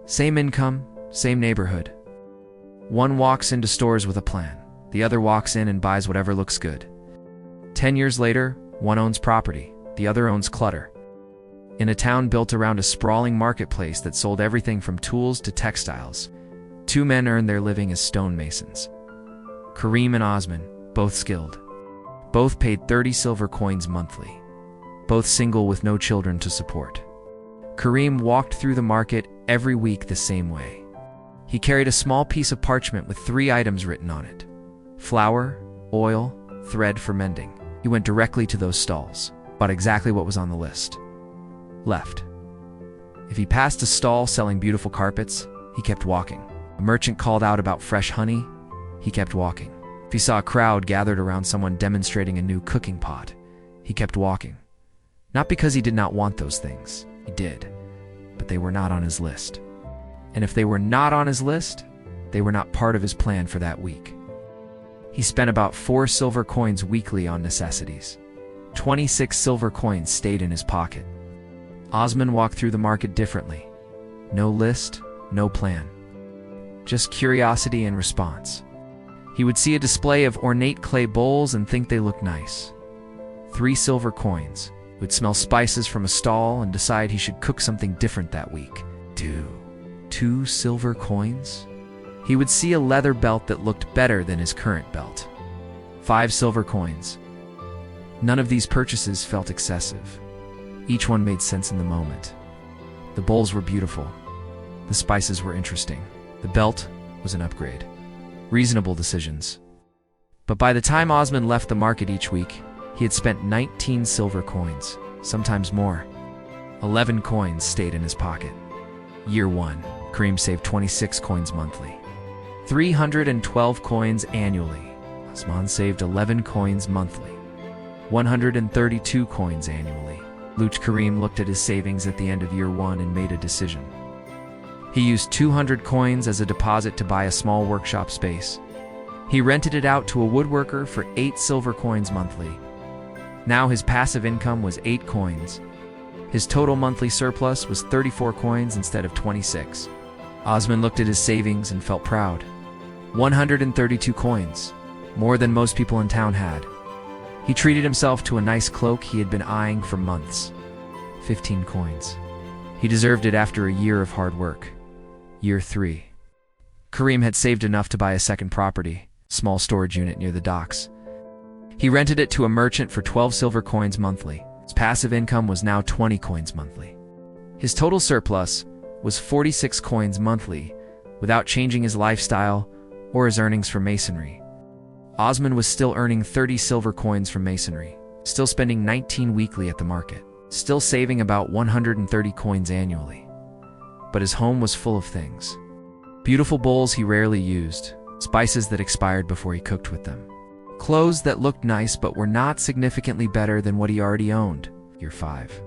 Same income, same neighborhood. One walks into stores with a plan. The other walks in and buys whatever looks good. 10 years later, one owns property, the other owns clutter. In a town built around a sprawling marketplace that sold everything from tools to textiles, two men earned their living as stonemasons. Kareem and Osman, both skilled. Both paid 30 silver coins monthly. Both single with no children to support. Kareem walked through the market every week the same way. He carried a small piece of parchment with 3 items written on it: flour, oil, thread for mending. He went directly to those stalls, bought exactly what was on the list. Left. If he passed a stall selling beautiful carpets, he kept walking. A merchant called out about fresh honey, he kept walking. If he saw a crowd gathered around someone demonstrating a new cooking pot, he kept walking. Not because he did not want those things, he did, but they were not on his list. And if they were not on his list, they were not part of his plan for that week. He spent about 4 silver coins weekly on necessities. 26 silver coins stayed in his pocket. Osman walked through the market differently. No list, no plan. Just curiosity and response. He would see a display of ornate clay bowls and think they looked nice. 3 silver coins. He would smell spices from a stall and decide he should cook something different that week. 2 silver coins? He would see a leather belt that looked better than his current belt. 5 silver coins. None of these purchases felt excessive. Each one made sense in the moment. The bowls were beautiful. The spices were interesting. The belt was an upgrade. Reasonable decisions. But by the time Osman left the market each week, he had spent 19 silver coins, sometimes more. 11 coins stayed in his pocket. Year 1, Kareem saved 26 coins monthly. 312 coins annually. Osman saved 11 coins monthly. 132 coins annually. Kareem looked at his savings at the end of year 1 and made a decision. He used 200 coins as a deposit to buy a small workshop space. He rented it out to a woodworker for 8 silver coins monthly. Now his passive income was 8 coins. His total monthly surplus was 34 coins instead of 26. Osman looked at his savings and felt proud. 132 coins, more than most people in town had. He treated himself to a nice cloak he had been eyeing for months. 15 coins. He deserved it after a year of hard work. Year 3. Kareem had saved enough to buy a second property, small storage unit near the docks. He rented it to a merchant for 12 silver coins monthly. His passive income was now 20 coins monthly. His total surplus was 46 coins monthly, without changing his lifestyle or his earnings from masonry. Osman was still earning 30 silver coins from masonry, still spending 19 weekly at the market, still saving about 130 coins annually. But his home was full of things. Beautiful bowls he rarely used, spices that expired before he cooked with them, clothes that looked nice but were not significantly better than what he already owned. Year 5.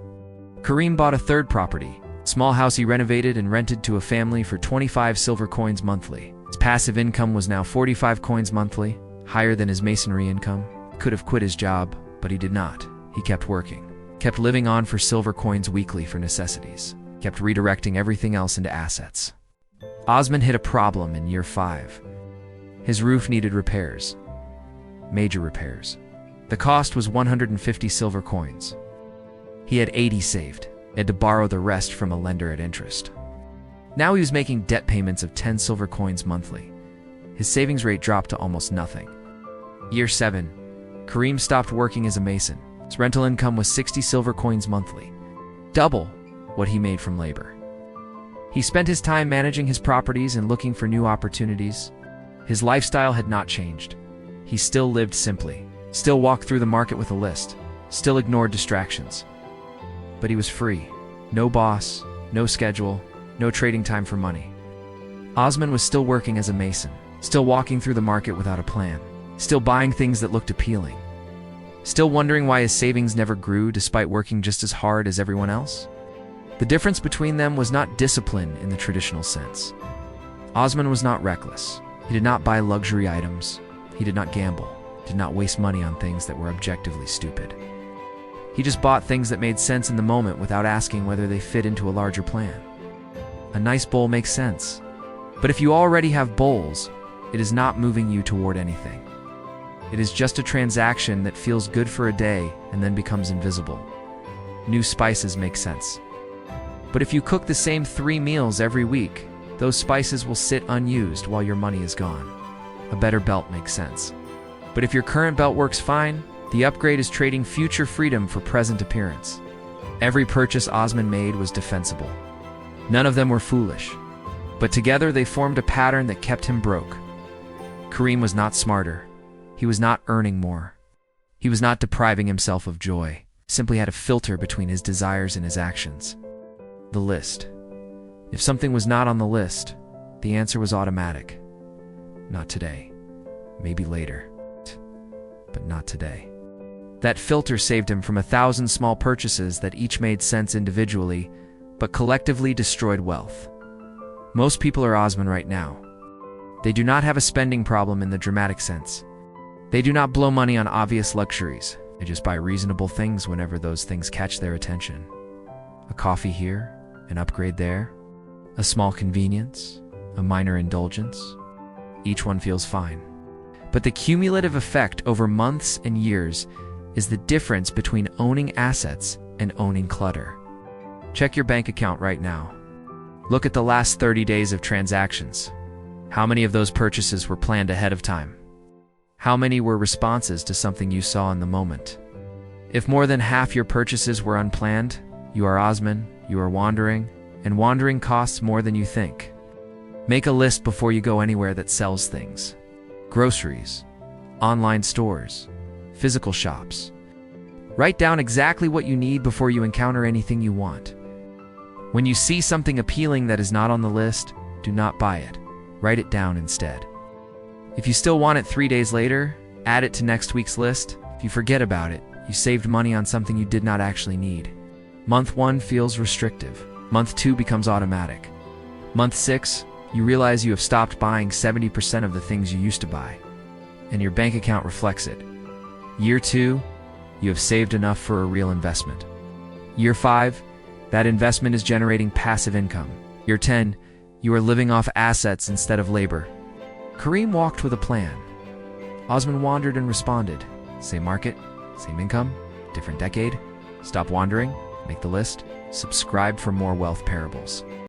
Kareem bought a third property, a small house he renovated and rented to a family for 25 silver coins monthly. His passive income was now 45 coins monthly, higher than his masonry income. He could have quit his job, but he did not. He kept working, kept living on for silver coins weekly for necessities, kept redirecting everything else into assets. Osman hit a problem in year 5. His roof needed repairs. Major repairs. The cost was 150 silver coins. He had 80 saved. He had to borrow the rest from a lender at interest. Now he was making debt payments of 10 silver coins monthly. His savings rate dropped to almost nothing. Year 7. Kareem stopped working as a mason. His rental income was 60 silver coins monthly, double what he made from labor. He spent his time managing his properties and looking for new opportunities. His lifestyle had not changed. He still lived simply, still walked through the market with a list, still ignored distractions. But he was free. No boss, no schedule, no trading time for money. Osman was still working as a mason, still walking through the market without a plan, still buying things that looked appealing, still wondering why his savings never grew despite working just as hard as everyone else. The difference between them was not discipline in the traditional sense. Osman was not reckless. He did not buy luxury items. He did not gamble, did not waste money on things that were objectively stupid. He just bought things that made sense in the moment without asking whether they fit into a larger plan. A nice bowl makes sense. But if you already have bowls, it is not moving you toward anything. It is just a transaction that feels good for a day and then becomes invisible. New spices make sense. But if you cook the same 3 meals every week, those spices will sit unused while your money is gone. A better belt makes sense. But if your current belt works fine, the upgrade is trading future freedom for present appearance. Every purchase Osman made was defensible. None of them were foolish. But together they formed a pattern that kept him broke. Kareem was not smarter. He was not earning more. He was not depriving himself of joy. Simply had a filter between his desires and his actions. The list. If something was not on the list, the answer was automatic. Not today. Maybe later. But not today. That filter saved him from 1,000 small purchases that each made sense individually, but collectively destroyed wealth. Most people are Osman right now. They do not have a spending problem in the dramatic sense. They do not blow money on obvious luxuries. They just buy reasonable things whenever those things catch their attention. A coffee here, an upgrade there, a small convenience, a minor indulgence. Each one feels fine. But the cumulative effect over months and years is the difference between owning assets and owning clutter. Check your bank account right now. Look at the last 30 days of transactions. How many of those purchases were planned ahead of time? How many were responses to something you saw in the moment? If more than half your purchases were unplanned, you are Osman, you are wandering, and wandering costs more than you think. Make a list before you go anywhere that sells things. Groceries, online stores, physical shops. Write down exactly what you need before you encounter anything you want. When you see something appealing that is not on the list, do not buy it. Write it down instead. If you still want it 3 days later, add it to next week's list. If you forget about it, you saved money on something you did not actually need. Month 1 feels restrictive. Month 2 becomes automatic. Month 6, you realize you have stopped buying 70% of the things you used to buy, and your bank account reflects it. Year 2, you have saved enough for a real investment. Year 5, that investment is generating passive income. Year 10, you are living off assets instead of labor. Kareem walked with a plan. Osman wandered and responded. Same market, same income, different decade. Stop wandering, make the list, subscribe for more wealth parables.